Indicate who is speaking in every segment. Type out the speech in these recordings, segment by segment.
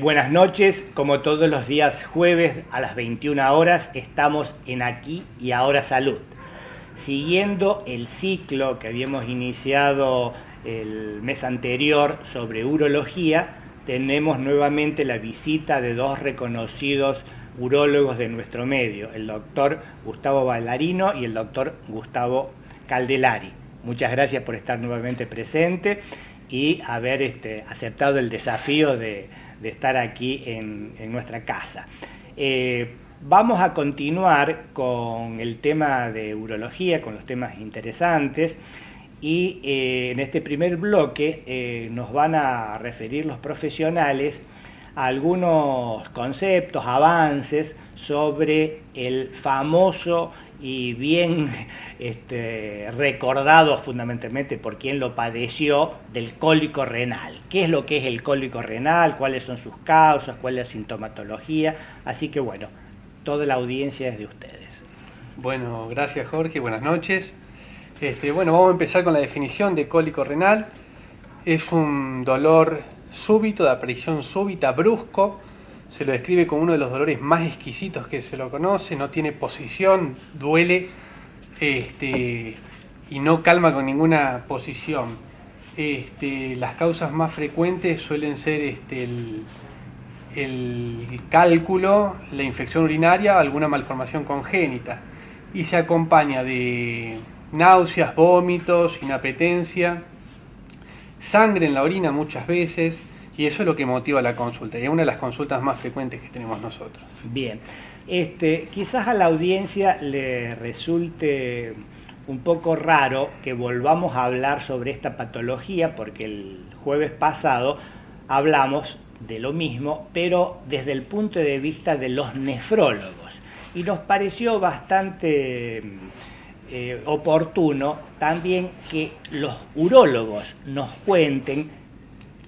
Speaker 1: Buenas noches, como todos los días jueves a las 21 horas estamos en Aquí y Ahora Salud. Siguiendo el ciclo que habíamos iniciado el mes anterior sobre urología, tenemos nuevamente la visita de dos reconocidos urólogos de nuestro medio, el doctor Gustavo Ballarino y el doctor Gustavo Caldelari. Muchas gracias por estar nuevamente presente y haber aceptado el desafío de estar aquí en nuestra casa. Vamos a continuar con el tema de urología, con los temas interesantes, y en este primer bloque nos van a referir los profesionales a algunos conceptos, avances sobre el famoso y bien recordado fundamentalmente por quien lo padeció del cólico renal. ¿Qué es lo que es el cólico renal? ¿Cuáles son sus causas? ¿Cuál es la sintomatología? Así que bueno, toda la audiencia es de ustedes.
Speaker 2: Bueno, gracias Jorge, buenas noches. Bueno, vamos a empezar con la definición de cólico renal. Es un dolor súbito, de aparición súbita, brusco. Se lo describe como uno de los dolores más exquisitos que se lo conoce, no tiene posición, duele y no calma con ninguna posición. Las causas más frecuentes suelen ser el cálculo, la infección urinaria, alguna malformación congénita, y se acompaña de náuseas, vómitos, inapetencia, sangre en la orina muchas veces. Y eso es lo que motiva la consulta, y es una de las consultas más frecuentes que tenemos nosotros.
Speaker 1: Bien, quizás a la audiencia le resulte un poco raro que volvamos a hablar sobre esta patología, porque el jueves pasado hablamos de lo mismo, pero desde el punto de vista de los nefrólogos. Y nos pareció bastante oportuno también que los urólogos nos cuenten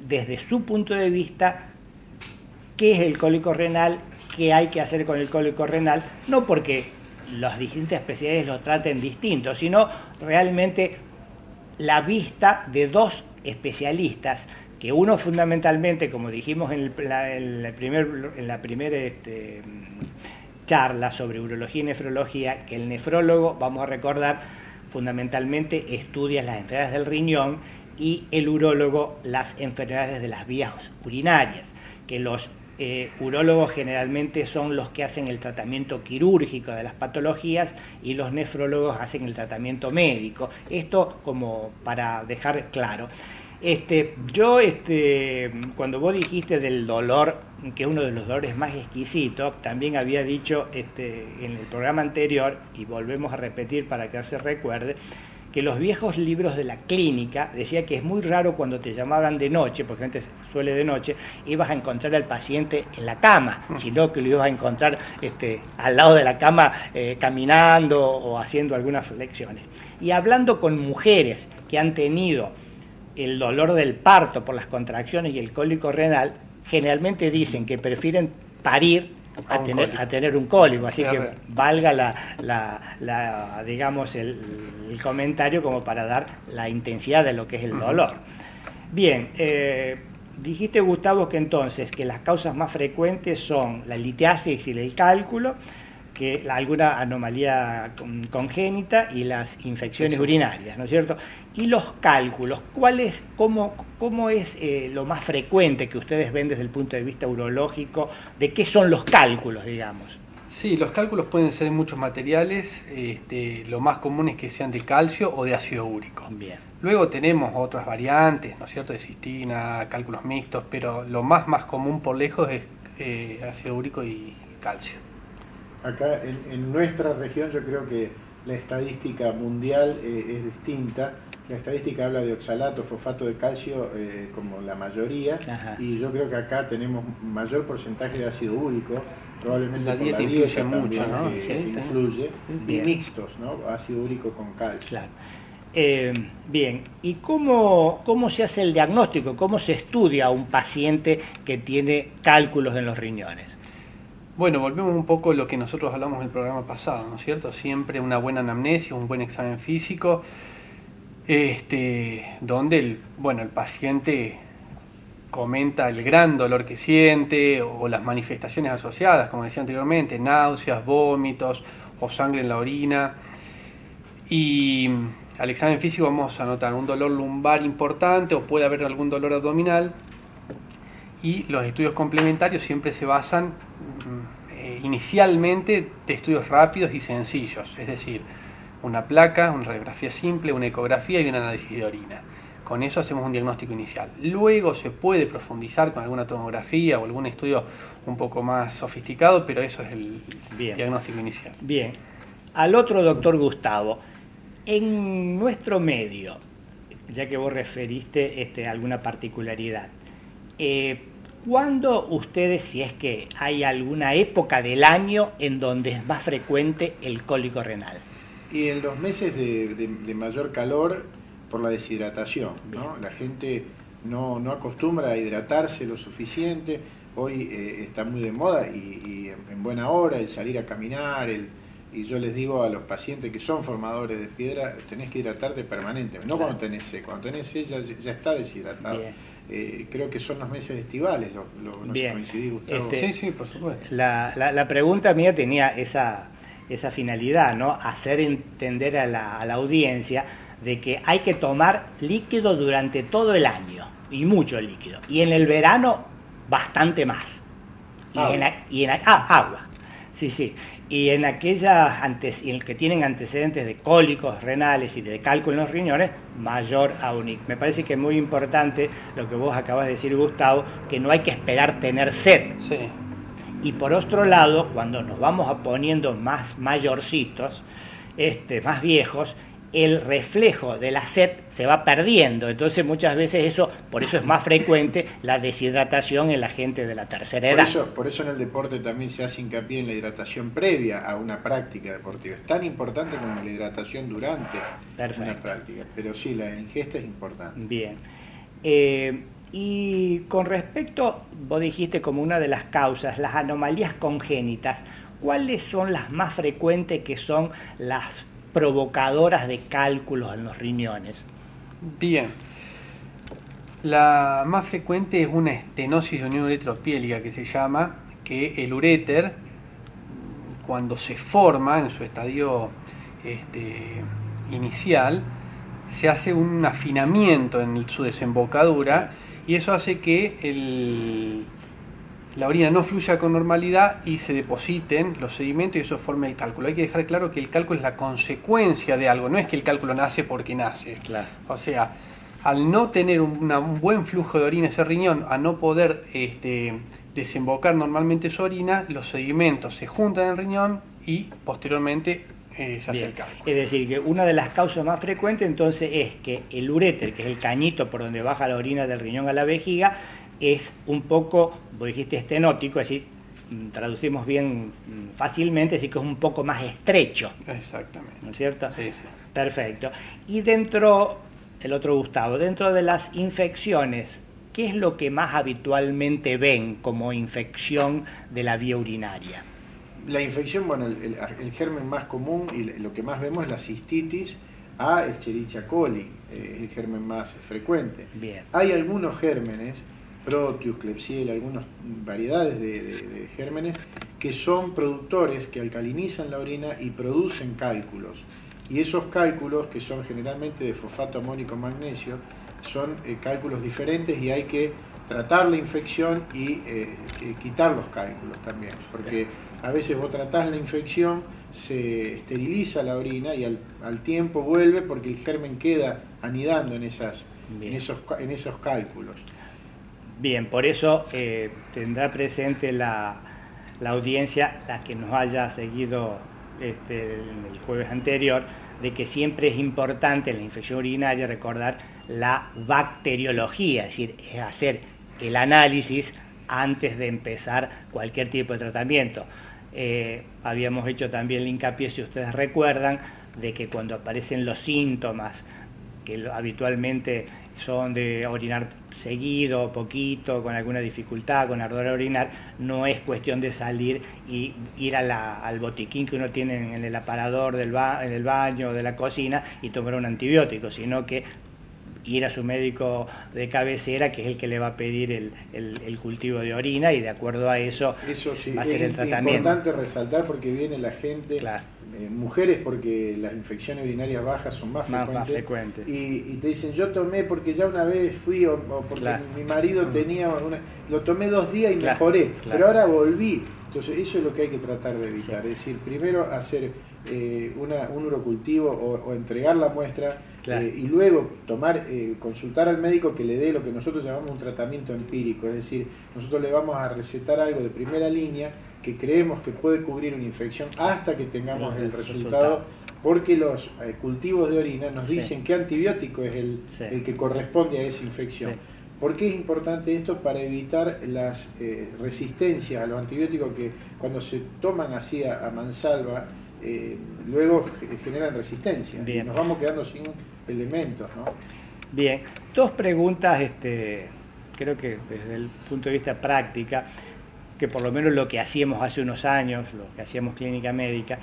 Speaker 1: desde su punto de vista qué es el cólico renal, qué hay que hacer con el cólico renal, no porque las distintas especialidades lo traten distintos, sino realmente la vista de dos especialistas, que uno fundamentalmente, como dijimos en la primera charla sobre urología y nefrología, que el nefrólogo, vamos a recordar, fundamentalmente estudia las enfermedades del riñón, y el urólogo las enfermedades de las vías urinarias, que los urólogos generalmente son los que hacen el tratamiento quirúrgico de las patologías y los nefrólogos hacen el tratamiento médico. Esto como para dejar claro. Cuando vos dijiste del dolor, que es uno de los dolores más exquisitos, también había dicho en el programa anterior, y volvemos a repetir para que se recuerde, que los viejos libros de la clínica decía que es muy raro cuando te llamaban de noche, porque antes suele de noche, ibas a encontrar al paciente en la cama, sino que lo ibas a encontrar al lado de la cama caminando o haciendo algunas flexiones. Y hablando con mujeres que han tenido el dolor del parto por las contracciones y el cólico renal, generalmente dicen que prefieren parir a tener un cólico, así que valga digamos el comentario como para dar la intensidad de lo que es el dolor. Bien, dijiste, Gustavo, que entonces que las causas más frecuentes son la litiasis y el cálculo, que alguna anomalía congénita y las infecciones urinarias, ¿no es cierto? Y los cálculos, ¿cómo es lo más frecuente que ustedes ven desde el punto de vista urológico? ¿De qué son los cálculos, digamos?
Speaker 2: Sí, los cálculos pueden ser de muchos materiales, lo más común es que sean de calcio o de ácido úrico.
Speaker 1: Bien.
Speaker 2: Luego tenemos otras variantes, ¿no es cierto?, de cistina, cálculos mixtos, pero lo más común por lejos es ácido úrico y calcio.
Speaker 3: Acá en nuestra región yo creo que la estadística mundial es distinta. La estadística habla de oxalato, fosfato de calcio como la mayoría. Ajá. Y yo creo que acá tenemos mayor porcentaje de ácido úrico, probablemente
Speaker 2: la dieta
Speaker 3: por la dieta
Speaker 2: influye mucho, ¿no?
Speaker 3: que influye. Bien. Y mixtos, ¿no? Ácido úrico con calcio.
Speaker 1: Claro. Bien, ¿y cómo se hace el diagnóstico? ¿Cómo se estudia a un paciente que tiene cálculos en los riñones?
Speaker 2: Bueno, volvemos un poco a lo que nosotros hablamos en el programa pasado, ¿no es cierto? Siempre una buena anamnesia, un buen examen físico, donde el paciente comenta el gran dolor que siente o las manifestaciones asociadas, como decía anteriormente, náuseas, vómitos o sangre en la orina. Y al examen físico vamos a notar un dolor lumbar importante o puede haber algún dolor abdominal. Y los estudios complementarios siempre se basan inicialmente de estudios rápidos y sencillos, es decir, una placa, una radiografía simple, una ecografía y un análisis de orina. Con eso hacemos un diagnóstico inicial. Luego se puede profundizar con alguna tomografía o algún estudio un poco más sofisticado, pero eso es el diagnóstico inicial.
Speaker 1: Bien. Al otro doctor Gustavo, en nuestro medio, ya que vos referiste alguna particularidad, ¿cuándo ustedes, si es que hay alguna época del año en donde es más frecuente el cólico renal?
Speaker 3: Y en los meses de mayor calor, por la deshidratación, ¿no? La gente no acostumbra a hidratarse lo suficiente. Hoy está muy de moda y en buena hora el salir a caminar, y yo les digo a los pacientes que son formadores de piedra, tenés que hidratarte permanentemente, no cuando tenés sed. Cuando tenés sed ya está deshidratado. Creo que son los meses estivales, no sé, coincidí, Gustavo.
Speaker 2: Sí, por supuesto.
Speaker 1: La pregunta mía tenía esa finalidad, ¿no? Hacer entender a la audiencia de que hay que tomar líquido durante todo el año, y mucho líquido, y en el verano bastante más. Agua. Sí. Y en aquellas que tienen antecedentes de cólicos renales y de cálculo en los riñones, mayor aún. Me parece que es muy importante lo que vos acabas de decir, Gustavo, que no hay que esperar tener sed.
Speaker 2: Sí.
Speaker 1: Y por otro lado, cuando nos vamos poniendo más mayorcitos, más viejos, el reflejo de la sed se va perdiendo. Entonces muchas veces por eso es más frecuente la deshidratación en la gente de la tercera edad.
Speaker 3: Por eso en el deporte también se hace hincapié en la hidratación previa a una práctica deportiva. Es tan importante como la hidratación durante una práctica. Pero sí, la ingesta es importante.
Speaker 1: Bien. Y con respecto, vos dijiste como una de las causas, las anomalías congénitas, ¿cuáles son las más frecuentes que son las provocadoras de cálculos en los riñones?
Speaker 2: Bien. La más frecuente es una estenosis de unión ureteropiélica que se llama, que el uréter, cuando se forma en su estadio inicial, se hace un afinamiento en su desembocadura y eso hace que la orina no fluya con normalidad y se depositen los sedimentos y eso forma el cálculo. Hay que dejar claro que el cálculo es la consecuencia de algo, no es que el cálculo nace porque nace.
Speaker 1: Claro.
Speaker 2: O sea, al no tener un buen flujo de orina ese riñón, a no poder desembocar normalmente su orina, los sedimentos se juntan en el riñón y posteriormente se hace el cálculo.
Speaker 1: Es decir, que una de las causas más frecuentes entonces es que el uréter, que es el cañito por donde baja la orina del riñón a la vejiga, es un poco, vos dijiste estenótico, es decir, traducimos bien fácilmente, así que es un poco más estrecho.
Speaker 2: Exactamente.
Speaker 1: ¿No es cierto?
Speaker 2: Sí.
Speaker 1: Perfecto. Y el otro Gustavo, dentro de las infecciones, ¿qué es lo que más habitualmente ven como infección de la vía urinaria?
Speaker 3: La infección, bueno, el germen más común y lo que más vemos es la cistitis a Escherichia coli, el germen más frecuente.
Speaker 1: Bien.
Speaker 3: Hay algunos gérmenes, Proteus, Klebsiella, algunas variedades de gérmenes que son productores que alcalinizan la orina y producen cálculos. Y esos cálculos, que son generalmente de fosfato amónico magnesio, son cálculos diferentes y hay que tratar la infección y quitar los cálculos también. Porque a veces vos tratás la infección, se esteriliza la orina y al tiempo vuelve porque el germen queda anidando en esos cálculos.
Speaker 1: Bien, por eso tendrá presente la audiencia, la que nos haya seguido el jueves anterior, de que siempre es importante en la infección urinaria recordar la bacteriología, es decir, es hacer el análisis antes de empezar cualquier tipo de tratamiento. Habíamos hecho también el hincapié, si ustedes recuerdan, de que cuando aparecen los síntomas, que habitualmente son de orinar seguido, poquito, con alguna dificultad, con ardor a orinar, no es cuestión de salir y ir al botiquín que uno tiene en el aparador en el baño o de la cocina y tomar un antibiótico, sino que ir a su médico de cabecera, que es el que le va a pedir el cultivo de orina, y de acuerdo a eso,
Speaker 3: sí,
Speaker 1: va a ser el tratamiento.
Speaker 3: Es importante resaltar porque viene la gente,
Speaker 1: claro.
Speaker 3: Mujeres, porque las infecciones urinarias bajas son más frecuentes. Y te dicen, yo tomé porque ya una vez fui, o porque claro. Mi marido tenía lo tomé 2 días y mejoré, pero ahora volví. Entonces eso es lo que hay que tratar de evitar, es decir, primero hacer un urocultivo o entregar la muestra, y luego consultar al médico que le dé lo que nosotros llamamos un tratamiento empírico, es decir, nosotros le vamos a recetar algo de primera línea que creemos que puede cubrir una infección hasta que tengamos el resultado, porque los cultivos de orina nos dicen qué antibiótico es el que corresponde a esa infección. ¿Por qué es importante esto? Para evitar las resistencias a los antibióticos que cuando se toman así a mansalva, luego generan resistencia. Y nos vamos quedando sin elementos, ¿no?
Speaker 1: Bien, 2 preguntas, creo que desde el punto de vista práctica, que por lo menos lo que hacíamos hace unos años, lo que hacíamos clínica médica,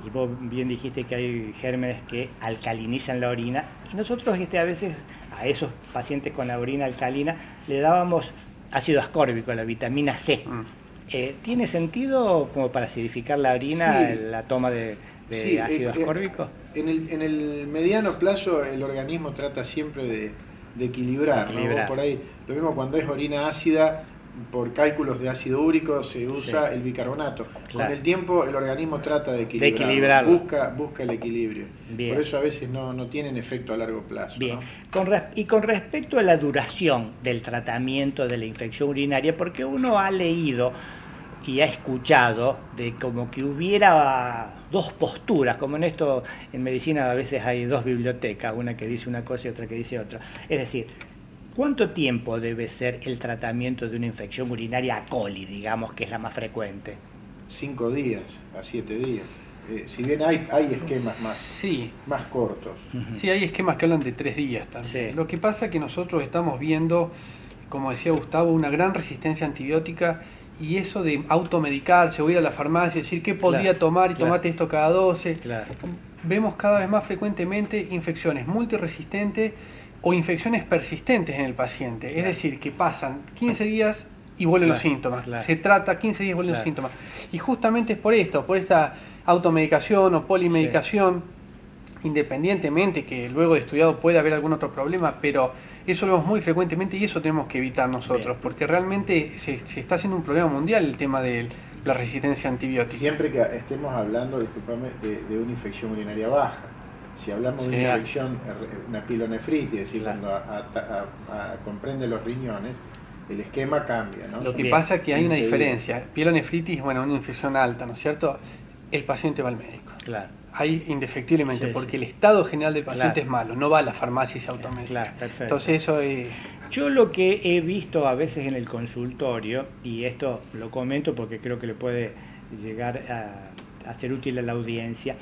Speaker 1: y vos bien dijiste que hay gérmenes que alcalinizan la orina, y nosotros a veces a esos pacientes con la orina alcalina le dábamos ácido ascórbico, la vitamina C. ¿Tiene sentido como para acidificar la orina la toma de ácido ascórbico?
Speaker 3: En el mediano plazo el organismo trata siempre de equilibrar. ¿No? Por ahí, lo mismo cuando es orina ácida, por cálculos de ácido úrico se usa el bicarbonato. Con el tiempo el organismo trata de equilibrar, busca el equilibrio. Bien. Por eso a veces no tienen efecto a largo plazo.
Speaker 1: Bien.
Speaker 3: ¿No?
Speaker 1: Y con respecto a la duración del tratamiento de la infección urinaria, porque uno ha leído y ha escuchado de como que hubiera 2 posturas, como en esto en medicina a veces hay 2 bibliotecas, una que dice una cosa y otra que dice otra. Es decir, ¿cuánto tiempo debe ser el tratamiento de una infección urinaria a coli, digamos, que es la más frecuente?
Speaker 3: 5 días a 7 días. Si bien hay esquemas más cortos.
Speaker 2: Sí, hay esquemas que hablan de 3 días también. Lo que pasa es que nosotros estamos viendo, como decía Gustavo, una gran resistencia antibiótica, y eso de automedicarse o ir a la farmacia y decir qué podría tomar y tomate esto cada 12. Vemos cada vez más frecuentemente infecciones multiresistentes o infecciones persistentes en el paciente. Es decir, que pasan 15 días y vuelven los síntomas. Se trata 15 días y vuelven los síntomas. Y justamente es por esto, por esta automedicación o polimedicación, independientemente que luego de estudiado puede haber algún otro problema, pero eso lo vemos muy frecuentemente y eso tenemos que evitar nosotros, porque realmente se está haciendo un problema mundial el tema de la resistencia antibiótica.
Speaker 3: Siempre que estemos hablando, discúlpame, de una infección urinaria baja. Si hablamos de una infección, una pilonefritis, es decir, cuando comprende los riñones, el esquema cambia, ¿no?
Speaker 2: Lo que pasa es que hay una diferencia. Pilonefritis, bueno, una infección alta, ¿no es cierto? El paciente va al médico. Ahí indefectiblemente, porque el estado general del paciente es malo, no va a la farmacia y se automedica. Entonces eso es...
Speaker 1: Yo lo que he visto a veces en el consultorio, y esto lo comento porque creo que le puede llegar a ser útil a la audiencia,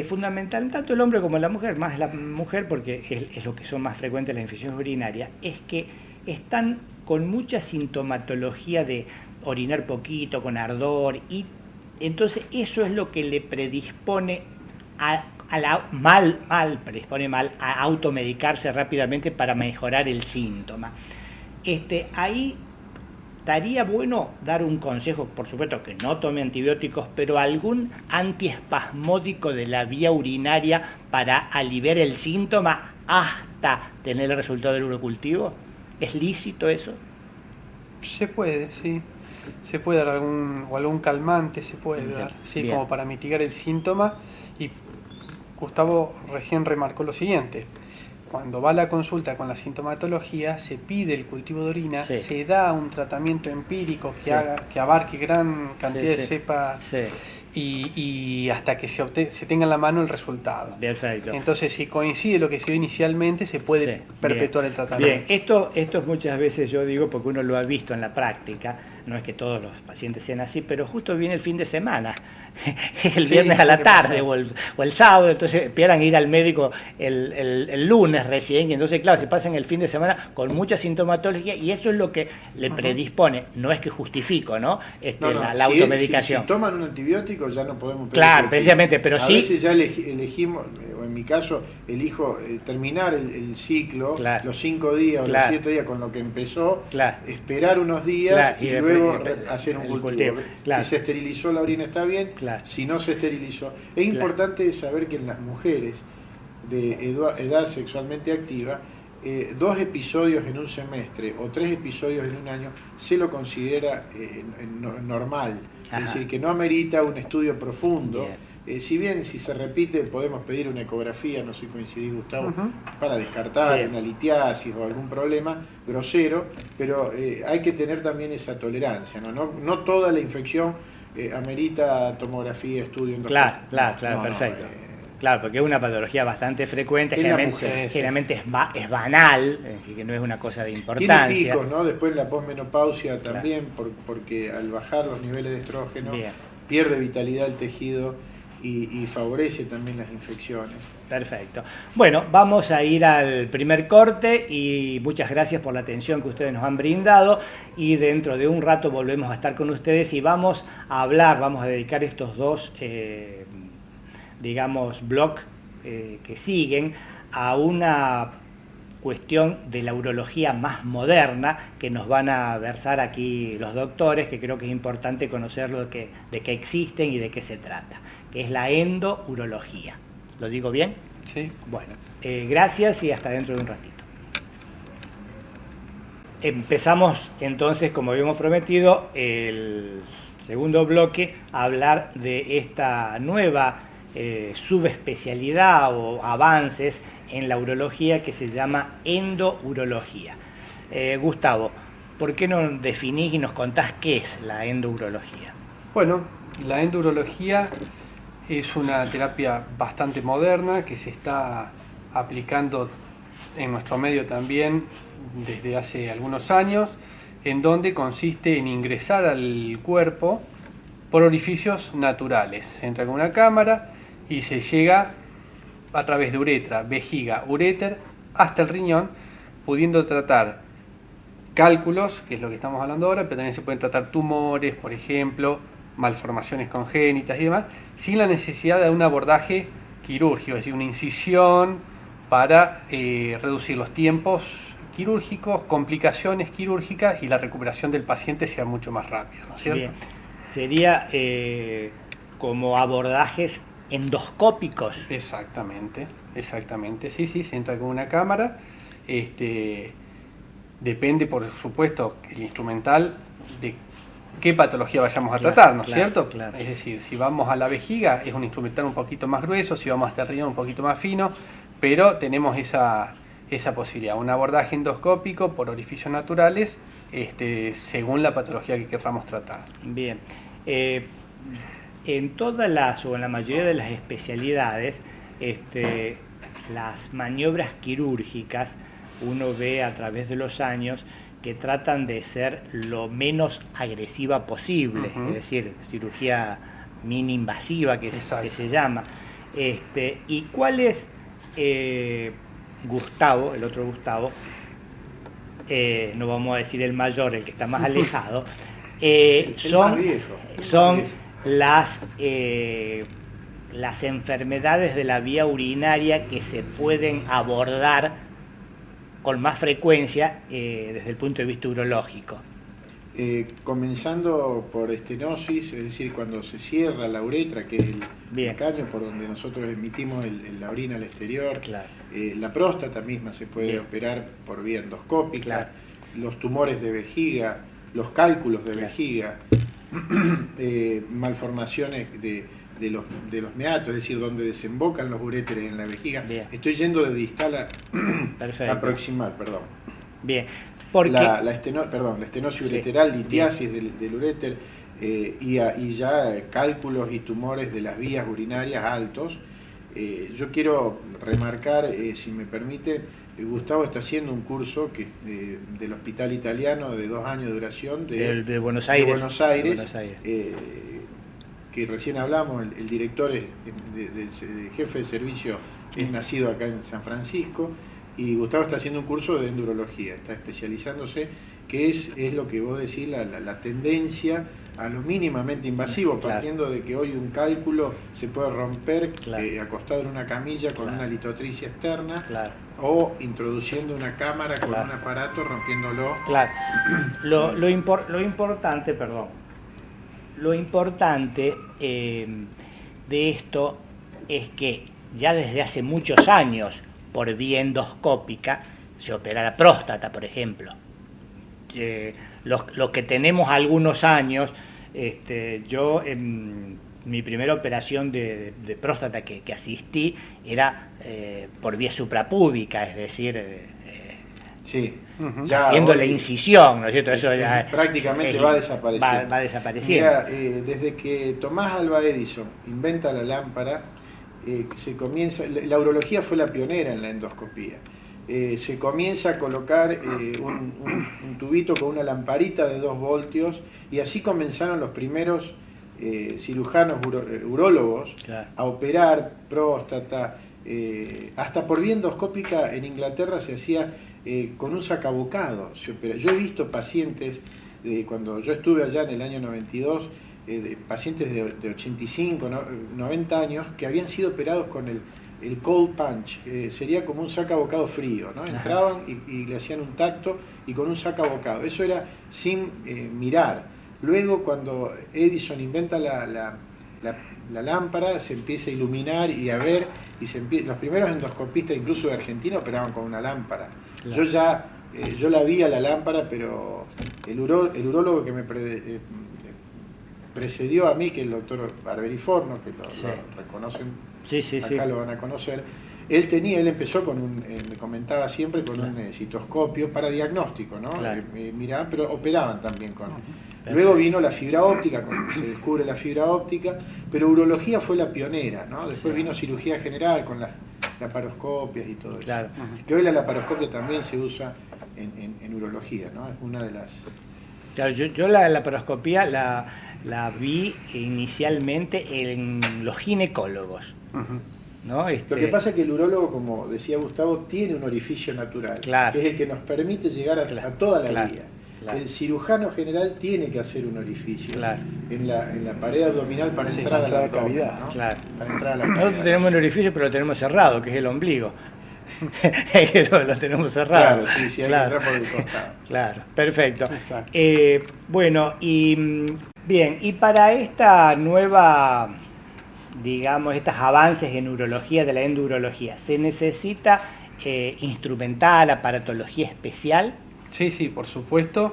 Speaker 1: fundamental, tanto el hombre como la mujer, más la mujer porque es lo que son más frecuentes las infecciones urinarias, es que están con mucha sintomatología de orinar poquito, con ardor, y entonces eso es lo que le predispone predispone mal a automedicarse rápidamente para mejorar el síntoma. Ahí estaría bueno dar un consejo, por supuesto que no tome antibióticos, pero algún antiespasmódico de la vía urinaria para aliviar el síntoma hasta tener el resultado del urocultivo. ¿Es lícito eso?
Speaker 2: Se puede, sí. Se puede dar algún calmante, se puede dar, como para mitigar el síntoma. Y Gustavo recién remarcó lo siguiente: cuando va a la consulta con la sintomatología, se pide el cultivo de orina, se da un tratamiento empírico que abarque gran cantidad de cepas y hasta que se tenga en la mano el resultado.
Speaker 1: Perfecto.
Speaker 2: Entonces, si coincide lo que se dio inicialmente, se puede perpetuar el tratamiento.
Speaker 1: Esto muchas veces yo digo, porque uno lo ha visto en la práctica, no es que todos los pacientes sean así, pero justo viene el fin de semana, el viernes a la tarde o el sábado, entonces esperan ir al médico el lunes recién, y entonces claro, se pasan el fin de semana con mucha sintomatología y eso es lo que le predispone, no es que justifico, ¿no? La automedicación.
Speaker 3: Si toman un antibiótico ya no podemos...
Speaker 1: Claro, precisamente, pero
Speaker 3: a veces ya elegimos, o en mi caso, elijo terminar el ciclo, los 5 días o los 7 días con lo que empezó, esperar unos días y luego hacer un cultivo. Si se esterilizó la orina está bien, si no se esterilizó. Es importante saber que en las mujeres de edad sexualmente activa, 2 episodios en un semestre o 3 episodios en un año se lo considera normal. Es decir, que no amerita un estudio profundo. Si bien si se repite podemos pedir una ecografía, no sé si coincidís, Gustavo, para descartar una litiasis o algún problema grosero, pero hay que tener también esa tolerancia, no toda la infección amerita tomografía, estudio endoscópico.
Speaker 1: Claro, perfecto. Claro, porque es una patología bastante frecuente, generalmente es banal, que no es una cosa de importancia.
Speaker 3: Tiene picos, ¿no? Después la posmenopausia también, porque al bajar los niveles de estrógeno pierde vitalidad el tejido y favorece también las infecciones.
Speaker 1: Perfecto. Bueno, vamos a ir al primer corte y muchas gracias por la atención que ustedes nos han brindado y dentro de un rato volvemos a estar con ustedes y vamos a dedicar estos dos blog que siguen a una cuestión de la urología más moderna que nos van a versar aquí los doctores, que creo que es importante conocerlo de qué existen y de qué se trata, que es la endourología. ¿Lo digo bien?
Speaker 2: Sí.
Speaker 1: Bueno, gracias y hasta dentro de un ratito. Empezamos entonces, como habíamos prometido, el segundo bloque a hablar de esta nueva subespecialidad o avances en la urología que se llama endourología. Gustavo, ¿por qué no definís y nos contás qué es la endourología?
Speaker 2: Bueno, la endourología es una terapia bastante moderna que se está aplicando en nuestro medio también desde hace algunos años, en donde consiste en ingresar al cuerpo por orificios naturales. Se entra con una cámara y se llega a través de uretra, vejiga, uréter, hasta el riñón, pudiendo tratar cálculos, que es lo que estamos hablando ahora, pero también se pueden tratar tumores, por ejemplo, malformaciones congénitas y demás, sin la necesidad de un abordaje quirúrgico, es decir, una incisión para reducir los tiempos quirúrgicos, complicaciones quirúrgicas y la recuperación del paciente sea mucho más rápida, ¿no es cierto?
Speaker 1: Bien. Sería como abordajes endoscópicos.
Speaker 2: Exactamente, sí, se entra con una cámara, depende por supuesto el instrumental de qué patología vayamos a tratar, ¿no es cierto?
Speaker 1: Claro.
Speaker 2: Es decir, si vamos a la vejiga es un instrumental un poquito más grueso, si vamos hasta el riñón un poquito más fino, pero tenemos esa posibilidad, un abordaje endoscópico por orificios naturales, según la patología que queramos tratar.
Speaker 1: Bien. En todas o en la mayoría de las especialidades, las maniobras quirúrgicas, uno ve a través de los años que tratan de ser lo menos agresiva posible, es decir, cirugía mini invasiva que se llama. ¿Y cuál es, Gustavo, el otro Gustavo, no vamos a decir el mayor, el que está más alejado, son las enfermedades de la vía urinaria que se pueden abordar con más frecuencia desde el punto de vista urológico?
Speaker 3: Comenzando por estenosis, es decir, cuando se cierra la uretra, que es el caño por donde nosotros emitimos la orina al exterior. Claro. La próstata misma se puede operar por vía endoscópica. Claro. Los tumores de vejiga, los cálculos de vejiga, malformaciones de los meatos, es decir, donde desembocan los uréteres en la vejiga. Bien. Estoy yendo de distal a proximal, perdón.
Speaker 1: Bien.
Speaker 3: La estenosis ureteral, litiasis del uréter y ya cálculos y tumores de las vías urinarias altos. Yo quiero remarcar, si me permite, Gustavo está haciendo un curso del Hospital Italiano de 2 años de duración
Speaker 1: de Buenos Aires,
Speaker 3: de Buenos Aires. Que recién hablamos, el director, el jefe de servicio es nacido acá en San Francisco, y Gustavo está haciendo un curso de endurología, está especializándose, que es lo que vos decís, la tendencia a lo mínimamente invasivo, partiendo de que hoy un cálculo se puede romper acostado en una camilla con una litotricia externa, o introduciendo una cámara con un aparato, rompiéndolo.
Speaker 1: Lo importante de esto es que ya desde hace muchos años, por vía endoscópica, se opera la próstata, por ejemplo. Los que tenemos algunos años, yo en mi primera operación de próstata que asistí era por vía suprapúbica, es decir, haciendo la incisión, ¿no es cierto? Eso ya
Speaker 3: prácticamente va desapareciendo.
Speaker 1: Va desapareciendo.
Speaker 3: Mira, desde que Tomás Alva Edison inventa la lámpara, la urología fue la pionera en la endoscopía. Se comienza a colocar un tubito con una lamparita de 2 voltios, y así comenzaron los primeros cirujanos urólogos a operar próstata. Hasta por vía endoscópica en Inglaterra se hacía con un sacabocado. Yo he visto pacientes, cuando yo estuve allá en el año 92, pacientes de 85, 90 años, que habían sido operados con el cold punch, sería como un sacabocado frío, ¿no? Entraban y le hacían un tacto, y con un sacabocado. Eso era sin mirar. Luego, cuando Edison inventa la lámpara, se empieza a iluminar y a ver, y los primeros endoscopistas, incluso de Argentina, operaban con una lámpara. Yo la vi a la lámpara, pero el urólogo que me precedió a mí, que es el doctor Barberiforno, que lo reconocen, acá lo van a conocer, él empezó me comentaba siempre, con un citoscopio para diagnóstico, ¿no? Miraban, pero operaban también con... Luego vino la fibra óptica, cuando se descubre la fibra óptica, pero urología fue la pionera, ¿no? Después vino cirugía general con las laparoscopias y todo eso. Que hoy la laparoscopia también se usa en urología, ¿no? Es una de las...
Speaker 1: Yo la laparoscopía la vi inicialmente en los ginecólogos. ¿No?
Speaker 3: Lo que pasa es que el urólogo, como decía Gustavo, tiene un orificio natural, que es el que nos permite llegar a toda la vía. El cirujano general tiene que hacer un orificio en la pared abdominal para entrar a la cavidad, ¿no? Para entrar a la cavidad.
Speaker 1: Nosotros tenemos un orificio, pero lo tenemos cerrado, que es el ombligo. Lo tenemos cerrado.
Speaker 3: Claro, hay que entrar por el costado.
Speaker 1: Claro, perfecto. Bueno, bien, y para esta nueva, digamos, estos avances en urología, de la endurología, ¿se necesita instrumental, aparatología especial?
Speaker 2: Sí, por supuesto,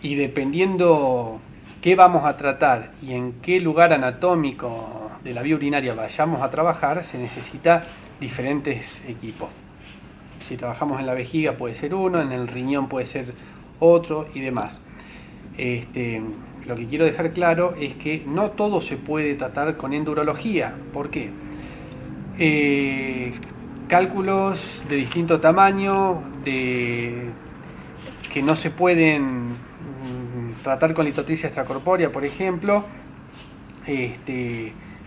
Speaker 2: y dependiendo qué vamos a tratar y en qué lugar anatómico de la vía urinaria vayamos a trabajar, se necesita diferentes equipos. Si trabajamos en la vejiga puede ser uno, en el riñón puede ser otro y demás. Lo que quiero dejar claro es que no todo se puede tratar con endurología. ¿Por qué? Cálculos de distinto tamaño, que no se pueden tratar con litotricia extracorpórea, por ejemplo.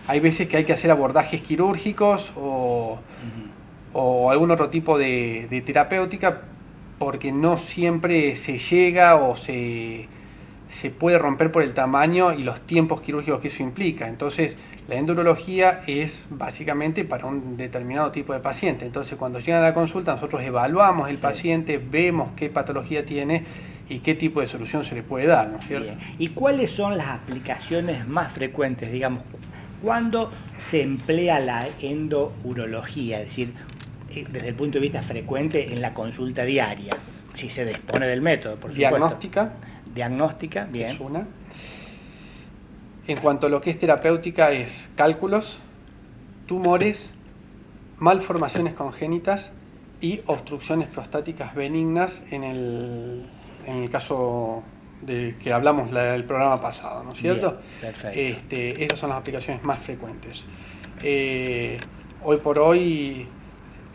Speaker 2: Hay veces que hay que hacer abordajes quirúrgicos o algún otro tipo de terapéutica, porque no siempre se llega o se puede romper por el tamaño y los tiempos quirúrgicos que eso implica. Entonces, la endurología es básicamente para un determinado tipo de paciente. Entonces, cuando llegan a la consulta, nosotros evaluamos el paciente, vemos qué patología tiene y qué tipo de solución se le puede dar, ¿no es cierto?
Speaker 1: ¿Y cuáles son las aplicaciones más frecuentes, digamos, cuando se emplea la endourología? Es decir, desde el punto de vista frecuente en la consulta diaria, si se dispone del método, por supuesto. Diagnóstica, bien.
Speaker 2: Es una. En cuanto a lo que es terapéutica, es cálculos, tumores, malformaciones congénitas y obstrucciones prostáticas benignas en el caso de que hablamos el programa pasado, ¿no es cierto?
Speaker 1: Bien, perfecto.
Speaker 2: Esas son las aplicaciones más frecuentes. Hoy por hoy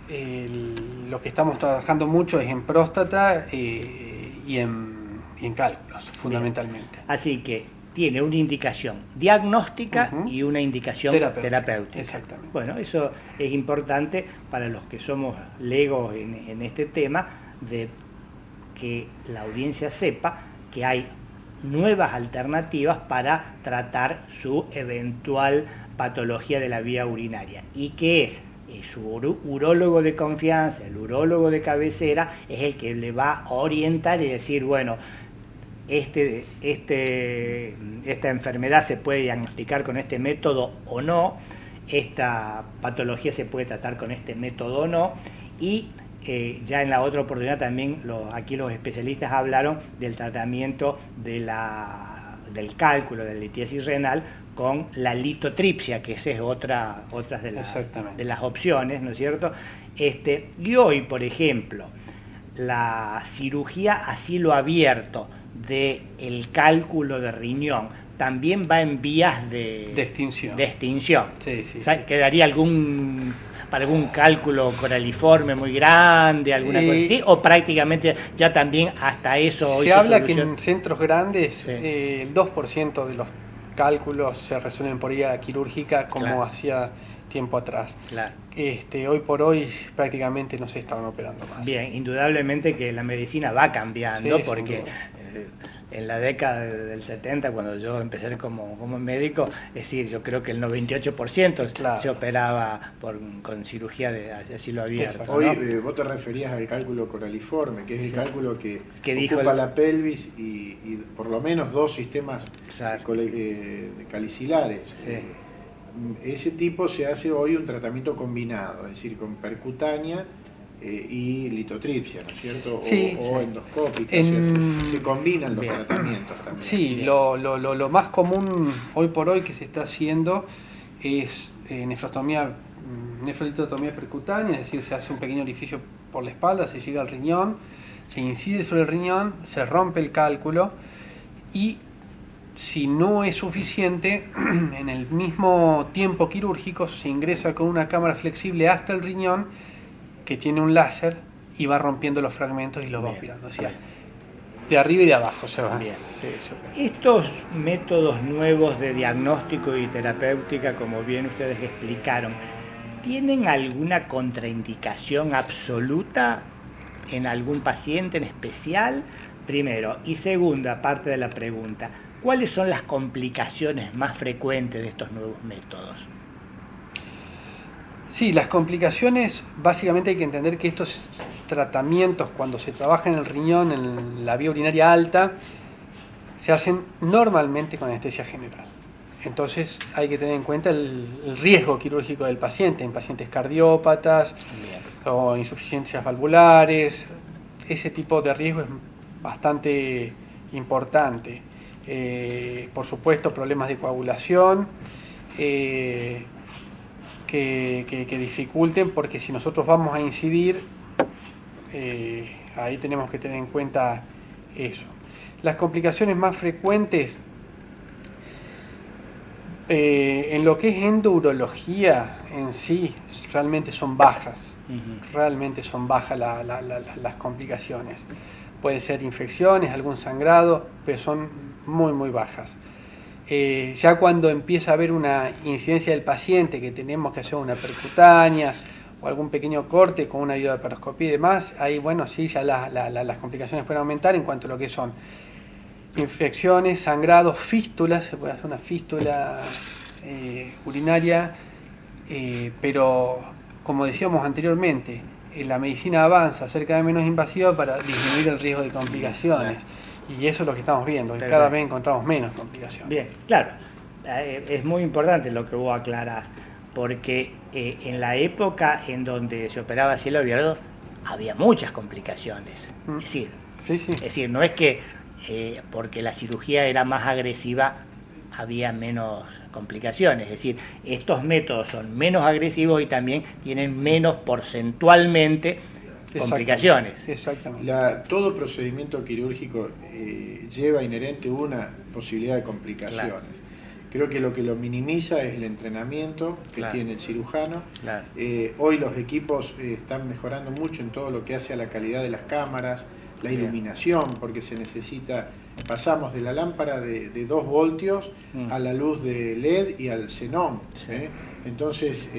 Speaker 2: lo que estamos trabajando mucho es en próstata y en cálculos, fundamentalmente.
Speaker 1: Bien. Así que tiene una indicación diagnóstica y una indicación terapéutica.
Speaker 2: Exactamente.
Speaker 1: Bueno, eso es importante para los que somos legos en este tema, de que la audiencia sepa que hay nuevas alternativas para tratar su eventual patología de la vía urinaria, y que es su urólogo de confianza, el urólogo de cabecera, es el que le va a orientar y decir, bueno, esta enfermedad se puede diagnosticar con este método o no, esta patología se puede tratar con este método o no, y ya en la otra oportunidad también aquí los especialistas hablaron del tratamiento del cálculo de la litiasis renal con la litotripsia, que esa es otra de las opciones, ¿no es cierto? Y hoy, por ejemplo, la cirugía a cielo abierto del cálculo de riñón también va en vías de extinción.
Speaker 2: Sí,
Speaker 1: o sea, ¿quedaría para algún cálculo coraliforme muy grande, alguna cosa así? ¿O prácticamente ya también hasta eso hoy
Speaker 2: se habla que en centros grandes el 2% de los cálculos se resuelven por vía quirúrgica, como hacía tiempo atrás.
Speaker 1: Claro.
Speaker 2: Hoy por hoy prácticamente no se estaban operando más.
Speaker 1: Bien, indudablemente que la medicina va cambiando, porque en la década del 70, cuando yo empecé como médico, es decir, yo creo que el 98% se operaba con cirugía de cielo abierto.
Speaker 3: Hoy vos te referías al cálculo coraliforme, que es el cálculo que ocupa la pelvis y por lo menos dos sistemas calicilares.
Speaker 1: Sí.
Speaker 3: Ese tipo se hace hoy un tratamiento combinado, es decir, con percutánea y litotripsia, ¿no es cierto? O endoscópica, se combinan los tratamientos también.
Speaker 2: Sí, lo más común hoy por hoy que se está haciendo es nefrolitotomía percutánea, es decir, se hace un pequeño orificio por la espalda, se llega al riñón, se incide sobre el riñón, se rompe el cálculo y si no es suficiente, en el mismo tiempo quirúrgico se ingresa con una cámara flexible hasta el riñón que tiene un láser y va rompiendo los fragmentos y los va aspirando. O sea, de arriba y de abajo se va.
Speaker 1: Bien. Estos métodos nuevos de diagnóstico y terapéutica, como bien ustedes explicaron, ¿tienen alguna contraindicación absoluta en algún paciente en especial? Primero. Y segunda parte de la pregunta, ¿cuáles son las complicaciones más frecuentes de estos nuevos métodos?
Speaker 2: Sí, las complicaciones, básicamente hay que entender que estos tratamientos, cuando se trabaja en el riñón, en la vía urinaria alta, se hacen normalmente con anestesia general. Entonces hay que tener en cuenta el riesgo quirúrgico del paciente, en pacientes cardiópatas o insuficiencias valvulares. Ese tipo de riesgo es bastante importante. Por supuesto, problemas de coagulación que dificulten, porque si nosotros vamos a incidir, ahí tenemos que tener en cuenta eso. Las complicaciones más frecuentes en lo que es endourología en sí realmente son bajas. Realmente son bajas las complicaciones. Pueden ser infecciones, algún sangrado, pero son muy muy bajas. Ya cuando empieza a haber una incidencia del paciente, que tenemos que hacer una percutánea o algún pequeño corte con una ayuda de paroscopía y demás, ahí bueno, sí, ya las complicaciones pueden aumentar en cuanto a lo que son infecciones, sangrados, fístulas. Se puede hacer una fístula urinaria, pero como decíamos anteriormente, la medicina avanza acerca de menos invasiva para disminuir el riesgo de complicaciones. Y eso es lo que estamos viendo, que cada vez encontramos menos complicaciones.
Speaker 1: Bien, claro, es muy importante lo que vos aclarás, porque en la época en donde se operaba a cielo abierto había muchas complicaciones. Es decir, no es que porque la cirugía era más agresiva había menos complicaciones. Es decir, estos métodos son menos agresivos y también tienen menos porcentualmente complicaciones.
Speaker 2: Exactamente.
Speaker 3: Todo procedimiento quirúrgico lleva inherente una posibilidad de complicaciones. Creo que lo minimiza es el entrenamiento que
Speaker 1: Claro.
Speaker 3: tiene el cirujano.
Speaker 1: Claro.
Speaker 3: Hoy los equipos están mejorando mucho en todo lo que hace a la calidad de las cámaras, la
Speaker 1: Bien.
Speaker 3: iluminación, porque se necesita, pasamos de la lámpara de 2 voltios a la luz de LED y al xenón.
Speaker 1: Sí.
Speaker 3: Entonces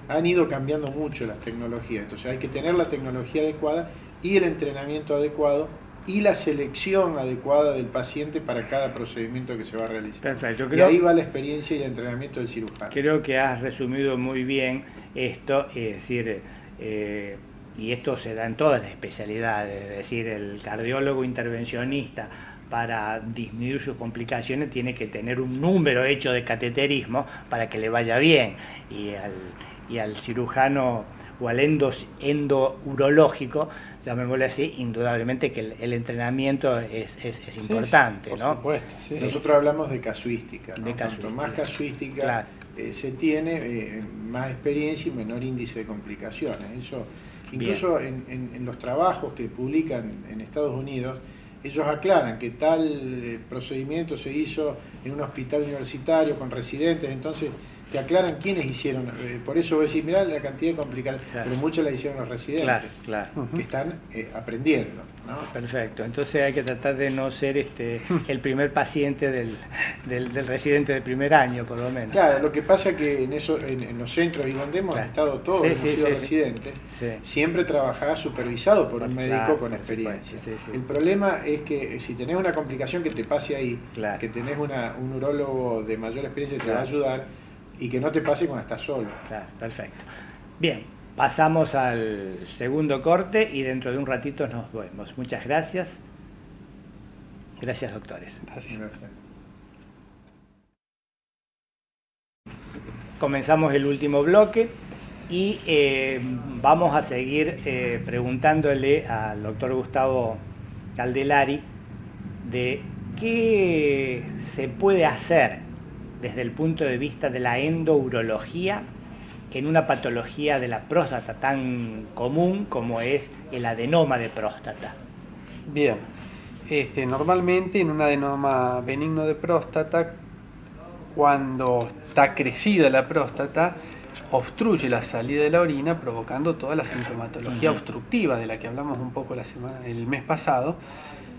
Speaker 3: han ido cambiando mucho las tecnologías, entonces hay que tener la tecnología adecuada y el entrenamiento adecuado y la selección adecuada del paciente para cada procedimiento que se va a realizar.
Speaker 1: Perfecto.
Speaker 3: Y ahí va la experiencia y el entrenamiento del cirujano.
Speaker 1: Creo que has resumido muy bien esto, es decir, y esto se da en todas las especialidades, es decir, el cardiólogo intervencionista para disminuir sus complicaciones tiene que tener un número hecho de cateterismo para que le vaya bien, y al cirujano o al endourológico, llamémosle así, indudablemente que el entrenamiento es importante,
Speaker 2: por
Speaker 1: ¿no?
Speaker 2: supuesto, sí.
Speaker 3: Nosotros hablamos de casuística, ¿no?
Speaker 1: De casuística.
Speaker 3: Cuanto más casuística
Speaker 1: Claro.
Speaker 3: se tiene, más experiencia y menor índice de complicaciones. Eso, incluso en los trabajos que publican en Estados Unidos, ellos aclaran que tal procedimiento se hizo en un hospital universitario con residentes, entonces te aclaran quiénes hicieron. Por eso vos decís, mirá la cantidad de complicaciones,
Speaker 1: Claro.
Speaker 3: pero muchas las hicieron los residentes,
Speaker 1: Claro.
Speaker 3: que están aprendiendo, ¿no?
Speaker 1: Perfecto, entonces hay que tratar de no ser el primer paciente del residente de primer año, por lo menos.
Speaker 3: Claro, lo que pasa que en los centros y donde hemos
Speaker 1: Claro.
Speaker 3: estado todos,
Speaker 1: Sí,
Speaker 3: hemos
Speaker 1: sí,
Speaker 3: sido
Speaker 1: sí,
Speaker 3: residentes,
Speaker 1: sí.
Speaker 3: siempre trabajaba supervisado por un médico
Speaker 1: Claro,
Speaker 3: con
Speaker 1: por
Speaker 3: experiencia.
Speaker 1: supuesto, sí.
Speaker 3: El problema es que si tenés una complicación que te pase ahí,
Speaker 1: Claro.
Speaker 3: que tenés un urólogo de mayor experiencia que te va a
Speaker 1: Claro.
Speaker 3: ayudar, y que no te pase cuando estás solo.
Speaker 1: Claro, perfecto. Bien, pasamos al segundo corte y dentro de un ratito nos vemos. Muchas gracias. Gracias, doctores.
Speaker 2: Gracias.
Speaker 3: Gracias.
Speaker 1: Comenzamos el último bloque y vamos a seguir preguntándole al doctor Gustavo Caldelari de qué se puede hacer desde el punto de vista de la endourología en una patología de la próstata tan común como es el adenoma de próstata.
Speaker 2: Bien, normalmente en un adenoma benigno de próstata, cuando está crecida la próstata, obstruye la salida de la orina, provocando toda la sintomatología obstructiva de la que hablamos un poco el mes pasado.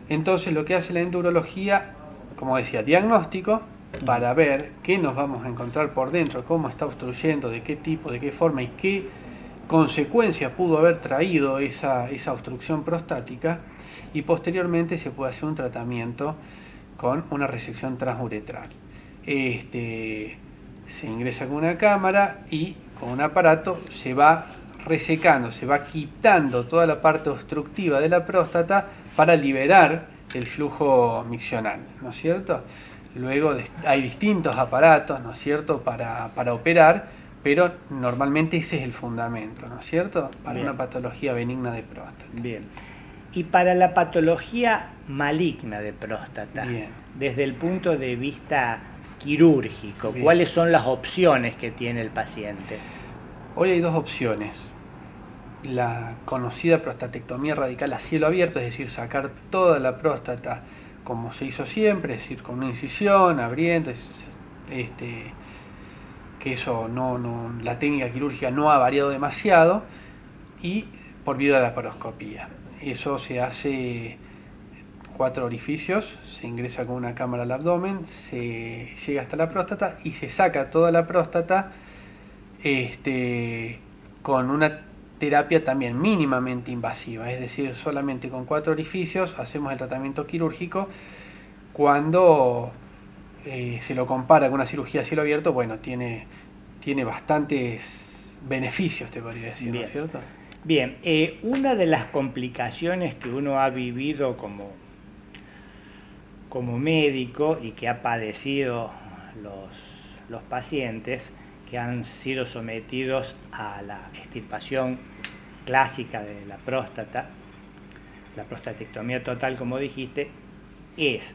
Speaker 2: Entonces lo que hace la endourología, como decía, diagnóstico, para ver qué nos vamos a encontrar por dentro, cómo está obstruyendo, de qué tipo, de qué forma y qué consecuencias pudo haber traído esa obstrucción prostática, y posteriormente se puede hacer un tratamiento con una resección transuretral. Se ingresa con una cámara y con un aparato se va resecando, se va quitando toda la parte obstructiva de la próstata para liberar el flujo miccional, ¿no es cierto? Luego hay distintos aparatos, ¿no es cierto?, para operar, pero normalmente ese es el fundamento, ¿no es cierto?, para
Speaker 1: Bien.
Speaker 2: una patología benigna de próstata.
Speaker 1: Bien. Y para la patología maligna de próstata,
Speaker 2: Bien.
Speaker 1: desde el punto de vista quirúrgico,
Speaker 2: Bien.
Speaker 1: ¿cuáles son las opciones que tiene el paciente?
Speaker 2: Hoy hay dos opciones. La conocida prostatectomía radical a cielo abierto, es decir, sacar toda la próstata como se hizo siempre, es decir, con una incisión, abriendo, que eso la técnica quirúrgica no ha variado demasiado, y por vía de la laparoscopía. Eso se hace 4 orificios, se ingresa con una cámara al abdomen, se llega hasta la próstata y se saca toda la próstata con una terapia también mínimamente invasiva, es decir, solamente con 4 orificios hacemos el tratamiento quirúrgico. Cuando se lo compara con una cirugía a cielo abierto, bueno, tiene bastantes beneficios, te podría decir, ¿no es cierto?
Speaker 1: Bien, una de las complicaciones que uno ha vivido como médico y que ha padecido los pacientes que han sido sometidos a la extirpación clásica de la próstata, la prostatectomía total, como dijiste, es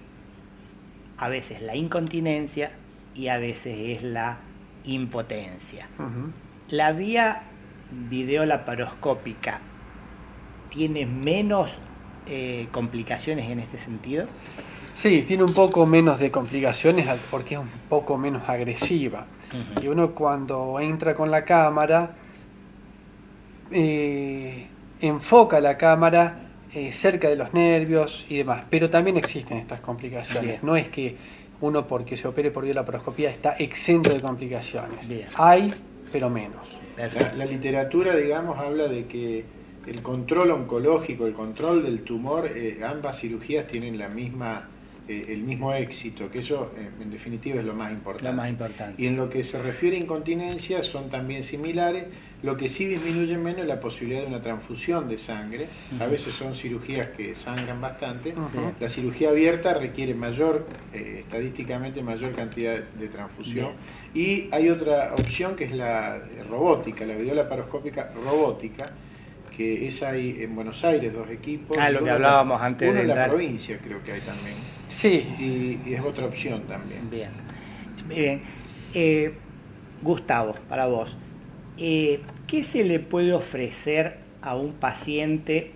Speaker 1: a veces la incontinencia y a veces es la impotencia.
Speaker 2: Uh-huh.
Speaker 1: La vía videolaparoscópica tiene menos complicaciones en este sentido.
Speaker 2: Sí, tiene un poco menos de complicaciones porque es un poco menos agresiva. Y uno cuando entra con la cámara, enfoca la cámara cerca de los nervios y demás. Pero también existen estas complicaciones.
Speaker 1: Bien.
Speaker 2: No es que uno porque se opere por laparoscopía está exento de complicaciones.
Speaker 1: Bien.
Speaker 2: Hay, pero menos.
Speaker 3: La literatura, digamos, habla de que el control oncológico, el control del tumor, ambas cirugías tienen el mismo éxito, que eso en definitiva es lo más importante.
Speaker 1: Lo más importante.
Speaker 3: Y en lo que se refiere a incontinencia son también similares, lo que sí disminuye menos es la posibilidad de una transfusión de sangre. A veces son cirugías que sangran bastante. La cirugía abierta requiere estadísticamente mayor cantidad de transfusión. Y hay otra opción que es la robótica, la videolaparoscópica robótica, que hay en Buenos Aires 2 equipos.
Speaker 1: Lo que hablábamos antes
Speaker 3: uno
Speaker 1: de
Speaker 3: en la
Speaker 1: entrar.
Speaker 3: provincia creo que hay también.
Speaker 2: Sí.
Speaker 3: Y es otra opción también.
Speaker 1: Bien. Bien. Gustavo, para vos, ¿qué se le puede ofrecer a un paciente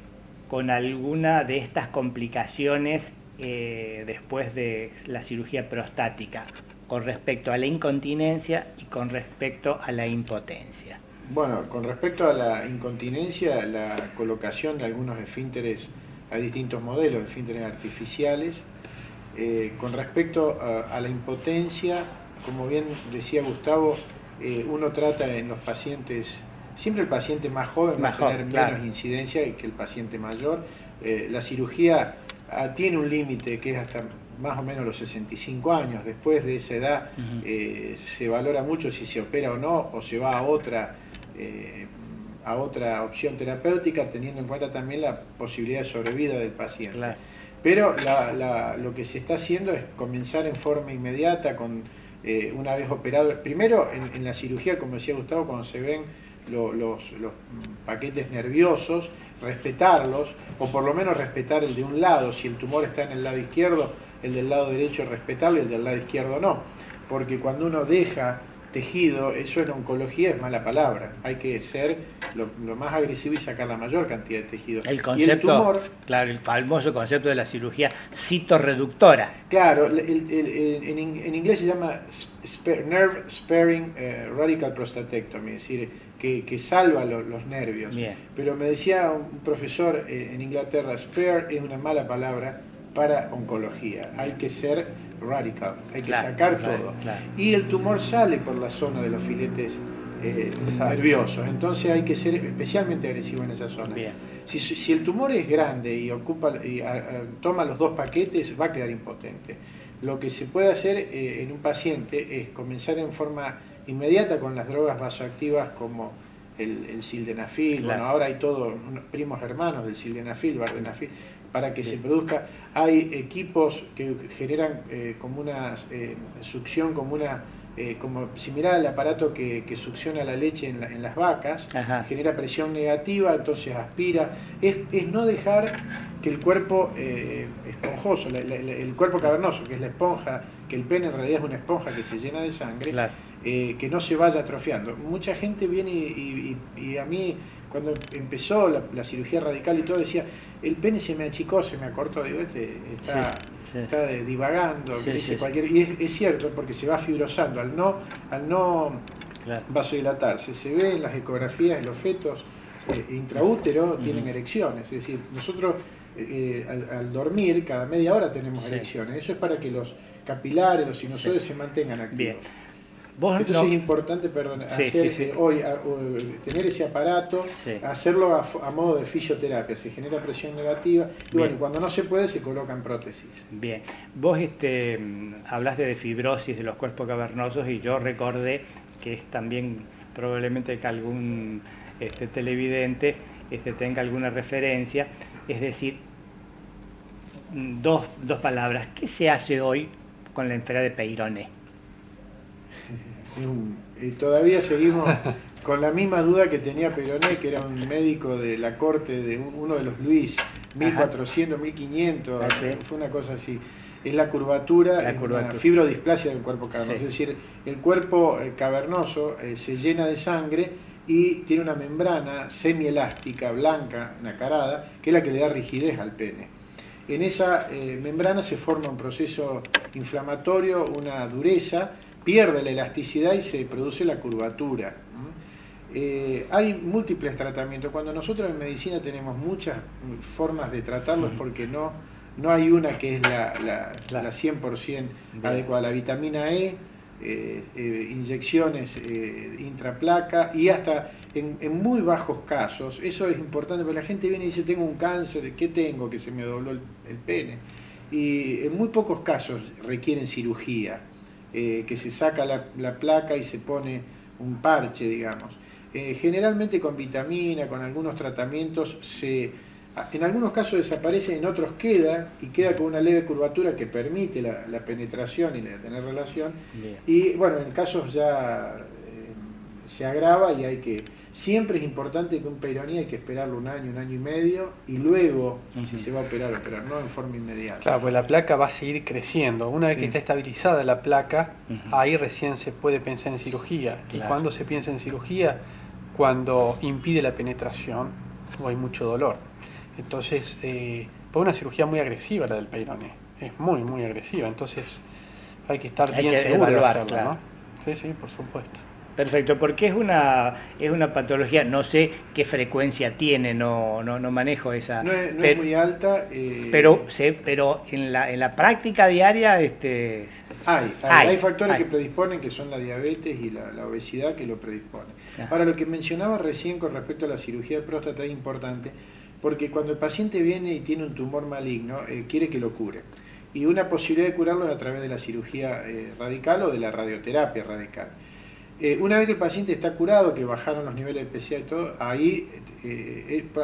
Speaker 1: con alguna de estas complicaciones después de la cirugía prostática con respecto a la incontinencia y con respecto a la impotencia?
Speaker 3: Bueno, con respecto a la incontinencia, la colocación de algunos esfínteres, hay distintos modelos de esfínteres artificiales. Con respecto a la impotencia, como bien decía Gustavo, uno trata en los pacientes, siempre el paciente más joven va a tener menos incidencia que el paciente mayor. La cirugía tiene un límite que es hasta más o menos los 65 años. Después de esa edad se valora mucho si se opera o no, o se va a otra opción terapéutica, teniendo en cuenta también la posibilidad de sobrevida del paciente.
Speaker 1: Claro.
Speaker 3: Pero lo que se está haciendo es comenzar en forma inmediata, una vez operado. Primero, en la cirugía, como decía Gustavo, cuando se ven los paquetes nerviosos, respetarlos, o por lo menos respetar el de un lado. Si el tumor está en el lado izquierdo, el del lado derecho respetarlo y el del lado izquierdo no. Porque cuando uno deja tejido, eso en oncología es mala palabra. Hay que ser lo más agresivo y sacar la mayor cantidad de tejido.
Speaker 1: El concepto,
Speaker 3: y el tumor,
Speaker 1: claro, el famoso concepto de la cirugía citorreductora.
Speaker 3: Claro, en inglés se llama Nerve Sparing Radical Prostatectomy, es decir, que salva los nervios.
Speaker 1: Bien.
Speaker 3: Pero me decía un profesor en Inglaterra, spare es una mala palabra para oncología. Hay que ser radical, hay que sacar todo.
Speaker 1: Claro.
Speaker 3: Y el tumor sale por la zona de los filetes nerviosos, entonces hay que ser especialmente agresivo en esa zona.
Speaker 1: Bien.
Speaker 3: Si el tumor es grande y toma los 2 paquetes, va a quedar impotente. Lo que se puede hacer en un paciente es comenzar en forma inmediata con las drogas vasoactivas como el sildenafil.
Speaker 1: Claro.
Speaker 3: Bueno, ahora hay todos unos primos hermanos del sildenafil, vardenafil, para que se produzca. Hay equipos que generan como una succión, como similar al aparato que succiona la leche en las vacas.
Speaker 1: Ajá.
Speaker 3: Genera presión negativa, entonces aspira. Es no dejar que el cuerpo esponjoso, el cuerpo cavernoso, que es la esponja, que el pene en realidad es una esponja que se llena de sangre,
Speaker 1: Claro.
Speaker 3: Que no se vaya atrofiando. Mucha gente viene y a mí, cuando empezó la cirugía radical y todo, decía, el pene se me achicó, se me acortó. Digo, está divagando, dice cualquier. Y es cierto, porque se va fibrosando. Al no
Speaker 1: Claro.
Speaker 3: vasodilatarse, se ve en las ecografías de los fetos intraútero tienen erecciones. Es decir, nosotros al dormir, cada media hora tenemos erecciones. Eso es para que los capilares, los sinusoides se mantengan activos.
Speaker 1: Bien. Entonces
Speaker 3: es importante, hoy tener ese aparato, hacerlo a modo de fisioterapia, se genera presión negativa y bueno, y cuando no se puede se colocan prótesis.
Speaker 1: Bien, vos hablaste de fibrosis de los cuerpos cavernosos y yo recordé que es también probablemente que algún televidente tenga alguna referencia, es decir, dos palabras, ¿qué se hace hoy con la enfermedad de Peyronie?
Speaker 3: Todavía seguimos con la misma duda que tenía Peyronie, que era un médico de la corte de uno de los Luis, 1400, 1500, fue una cosa así. Es la curvatura, una fibrodisplasia del cuerpo cavernoso. Es decir, el cuerpo cavernoso se llena de sangre y tiene una membrana semielástica, blanca, nacarada, que es la que le da rigidez al pene. En esa membrana se forma un proceso inflamatorio, una dureza, pierde la elasticidad y se produce la curvatura. Hay múltiples tratamientos. Cuando nosotros en medicina tenemos muchas formas de tratarlos, porque no hay una que es la 100% adecuada. La vitamina E, inyecciones intraplaca, y hasta en muy bajos casos, eso es importante, porque la gente viene y dice: tengo un cáncer, ¿qué tengo? Que se me dobló el pene. Y en muy pocos casos requieren cirugía, que se saca la placa y se pone un parche, digamos. Generalmente con vitamina, con algunos tratamientos, en algunos casos desaparece, en otros queda, y queda con una leve curvatura que permite la penetración y tener relación. Bien. Y bueno, en casos ya se agrava, y siempre es importante que un peyronie hay que esperarlo un año y medio, y luego, si se va a operar, no en forma inmediata.
Speaker 2: Claro, pues la placa va a seguir creciendo. Una vez que está estabilizada la placa, ahí recién se puede pensar en cirugía. Claro. ¿Y cuándo se piensa en cirugía? Cuando impide la penetración o hay mucho dolor. Entonces, fue una cirugía muy agresiva la del peyronie, es muy, muy agresiva, entonces hay que estar bien seguro de hacerlo, claro. ¿No? Sí, sí, por supuesto.
Speaker 1: Perfecto, porque es una patología, no sé qué frecuencia tiene, no manejo esa.
Speaker 3: No es muy alta.
Speaker 1: Pero en la práctica diaria
Speaker 3: hay factores que predisponen, que son la diabetes y la obesidad, que lo predisponen. Ahora, lo que mencionaba recién con respecto a la cirugía de próstata es importante, porque cuando el paciente viene y tiene un tumor maligno, quiere que lo cure. Y una posibilidad de curarlo es a través de la cirugía radical o de la radioterapia radical. Una vez que el paciente está curado, que bajaron los niveles de PSA y todo, ahí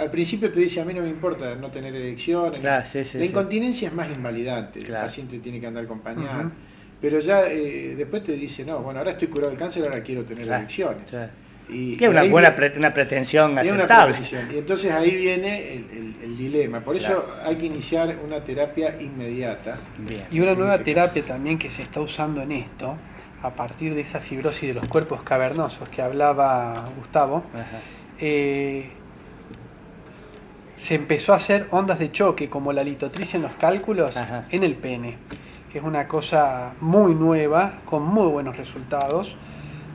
Speaker 3: al principio te dice: a mí no me importa no tener erecciones. Claro, la incontinencia es más invalidante, claro. El paciente tiene que andar acompañado. Pero ya después te dice: no, bueno, ahora estoy curado del cáncer, ahora quiero tener erecciones. Claro.
Speaker 1: Que es una pretensión aceptable.
Speaker 3: Y entonces ahí viene el dilema. Por eso hay que iniciar una terapia inmediata.
Speaker 2: Bien. Y una nueva terapia también que se está usando en esto, a partir de esa fibrosis de los cuerpos cavernosos que hablaba Gustavo, se empezó a hacer ondas de choque, como la litotricia en los cálculos, en el pene. Es una cosa muy nueva, con muy buenos resultados,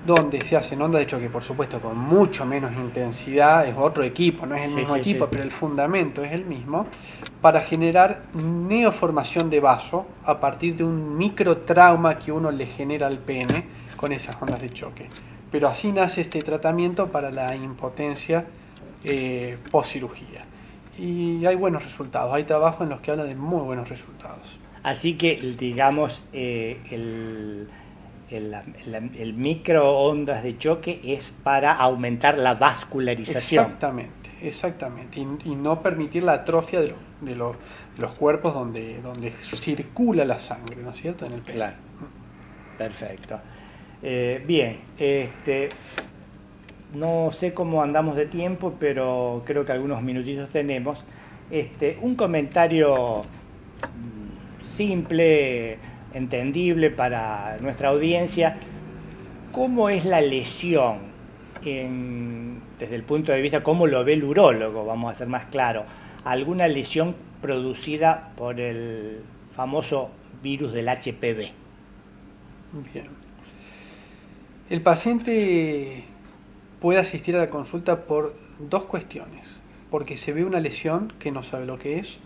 Speaker 2: donde se hacen ondas de choque, por supuesto, con mucho menos intensidad. Es otro equipo, no es el mismo equipo, pero el fundamento es el mismo, para generar neoformación de vaso a partir de un microtrauma que uno le genera al pene con esas ondas de choque. Pero así nace este tratamiento para la impotencia post-cirugía. Y hay buenos resultados, hay trabajos en los que habla de muy buenos resultados.
Speaker 1: Así que, digamos, el microondas de choque es para aumentar la vascularización.
Speaker 2: Exactamente. Y no permitir la atrofia de los cuerpos donde circula la sangre, ¿no es cierto? En el pene.
Speaker 1: Claro. Perfecto. Bien, no sé cómo andamos de tiempo, pero creo que algunos minutitos tenemos. Un comentario simple, entendible para nuestra audiencia. ¿Cómo es la lesión desde el punto de vista, cómo lo ve el urólogo? Vamos a ser más claros. ¿Alguna lesión producida por el famoso virus del HPV?
Speaker 2: Bien. El paciente puede asistir a la consulta por dos cuestiones: porque se ve una lesión que no sabe lo que es,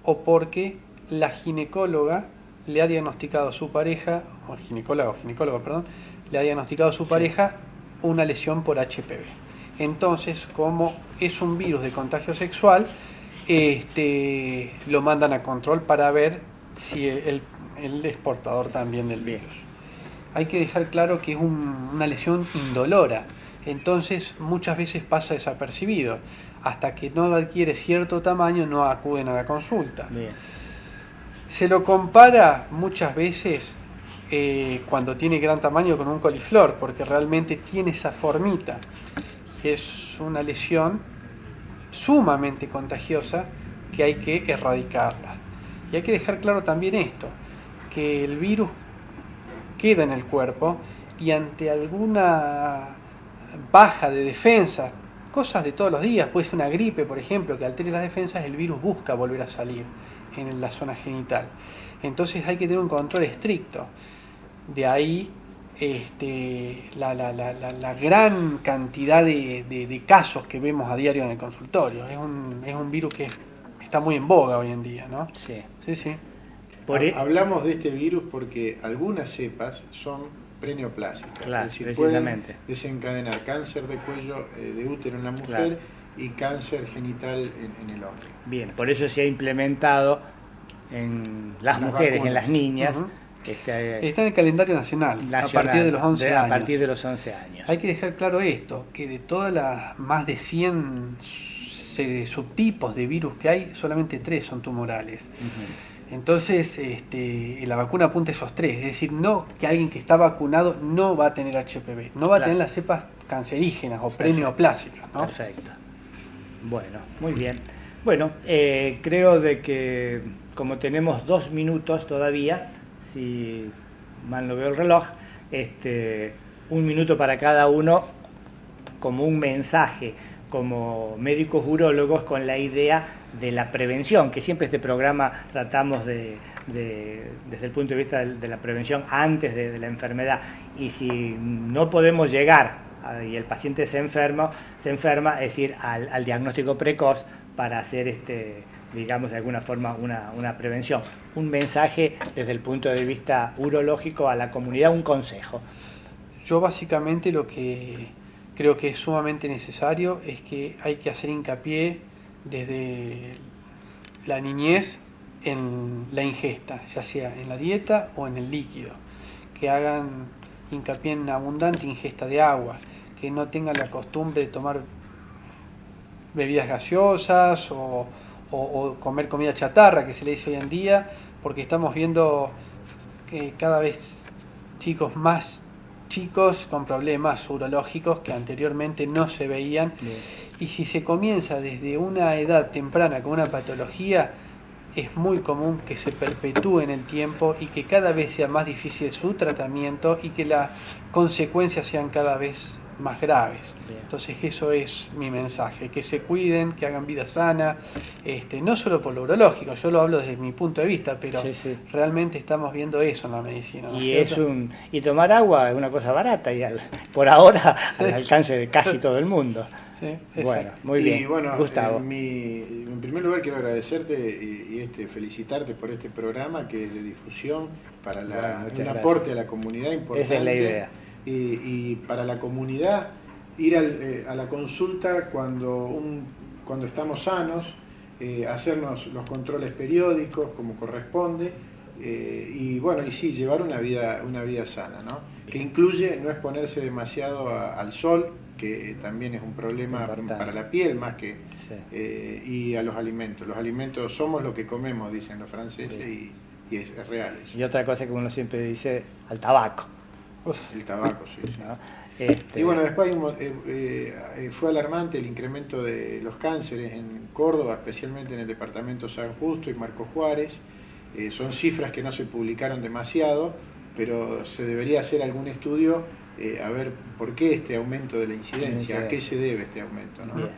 Speaker 2: o porque la ginecóloga le ha diagnosticado a su pareja, o ginecólogo, perdón, le ha diagnosticado a su pareja una lesión por HPV. Entonces, como es un virus de contagio sexual, lo mandan a control para ver si él es portador también del virus. Hay que dejar claro que es una lesión indolora, entonces muchas veces pasa desapercibido. Hasta que no adquiere cierto tamaño, no acuden a la consulta. Bien. Se lo compara muchas veces cuando tiene gran tamaño con un coliflor, porque realmente tiene esa formita. Es una lesión sumamente contagiosa que hay que erradicarla. Y hay que dejar claro también esto, que el virus queda en el cuerpo y ante alguna baja de defensa, cosas de todos los días, puede ser una gripe, por ejemplo, que altere las defensas, el virus busca volver a salir. en la zona genital. Entonces hay que tener un control estricto. De ahí la gran cantidad de casos que vemos a diario en el consultorio. Es un virus que está muy en boga hoy en día, ¿no?
Speaker 1: Sí.
Speaker 2: Sí, sí.
Speaker 3: Hablamos de este virus porque algunas cepas son preneoplásicas,
Speaker 1: claro,
Speaker 3: es decir, pueden desencadenar cáncer de cuello de útero en la mujer, claro, y cáncer genital en el hombre.
Speaker 1: Bien, por eso se ha implementado en las mujeres, vacunas, en las niñas.
Speaker 2: Está en el calendario nacional, a partir de los 11 años.
Speaker 1: A partir de los 11 años.
Speaker 2: Hay que dejar claro esto, que de todas las más de 100 subtipos de virus que hay, solamente 3 son tumorales. Entonces, la vacuna apunta a esos 3, es decir, no que alguien que está vacunado no va a tener HPV, no va a tener las cepas cancerígenas o preneoplásicas, ¿no?
Speaker 1: Perfecto. Bueno, muy bien. Bueno, creo de que como tenemos 2 minutos todavía, si mal no veo el reloj, 1 minuto para cada uno como un mensaje, como médicos urólogos, con la idea de la prevención, que siempre este programa tratamos desde el punto de vista de la prevención antes de la enfermedad, y si no podemos llegar y el paciente se enferma, es decir, al diagnóstico precoz para hacer digamos de alguna forma una prevención. Un mensaje desde el punto de vista urológico a la comunidad, un consejo.
Speaker 2: Yo básicamente lo que creo que es sumamente necesario es que hay que hacer hincapié desde la niñez en la ingesta, ya sea en la dieta o en el líquido, que hagan hincapié en abundante ingesta de agua, que no tengan la costumbre de tomar bebidas gaseosas o comer comida chatarra, que se le dice hoy en día, porque estamos viendo que cada vez más chicos con problemas urológicos que anteriormente no se veían. Bien. Y si se comienza desde una edad temprana con una patología, es muy común que se perpetúe en el tiempo y que cada vez sea más difícil su tratamiento y que las consecuencias sean cada vez más graves. Bien. Entonces eso es mi mensaje, que se cuiden, que hagan vida sana, no solo por lo urológico, yo lo hablo desde mi punto de vista, pero sí. Realmente estamos viendo eso en la medicina, ¿no?
Speaker 1: Y tomar agua es una cosa barata y por ahora sí, al alcance de casi todo el mundo.
Speaker 2: Sí,
Speaker 1: bueno, muy bien.
Speaker 3: Y bueno,
Speaker 1: Gustavo.
Speaker 3: En primer lugar quiero agradecerte y felicitarte por este programa que es de difusión para un aporte a la comunidad importante.
Speaker 1: Esa es la idea.
Speaker 3: Y para la comunidad ir a la consulta cuando estamos sanos, hacernos los controles periódicos como corresponde, y bueno, y sí, llevar una vida sana, ¿no? Que incluye no exponerse demasiado al sol, que también es un problema para la piel más que sí. Y a los alimentos. Los alimentos somos lo que comemos, dicen los franceses, y es real eso.
Speaker 1: Y otra cosa que uno siempre dice, al tabaco.
Speaker 3: El tabaco, sí.
Speaker 1: ¿No?
Speaker 3: Y bueno, después fue alarmante el incremento de los cánceres en Córdoba, especialmente en el departamento San Justo y Marcos Juárez. Son cifras que no se publicaron demasiado, pero se debería hacer algún estudio a ver por qué este aumento de la incidencia, a qué se debe este aumento, ¿no?
Speaker 1: Bien.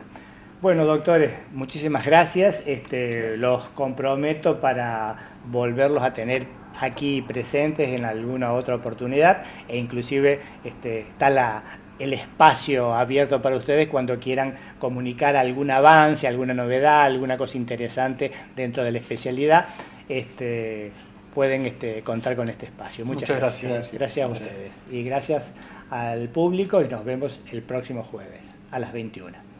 Speaker 1: Bueno, doctores, muchísimas gracias. Los comprometo para volverlos a tener aquí presentes en alguna otra oportunidad, e inclusive está el espacio abierto para ustedes cuando quieran comunicar algún avance, alguna novedad, alguna cosa interesante dentro de la especialidad. Pueden contar con este espacio. Muchas gracias. Gracias a ustedes. Y gracias al público, y nos vemos el próximo jueves a las 21.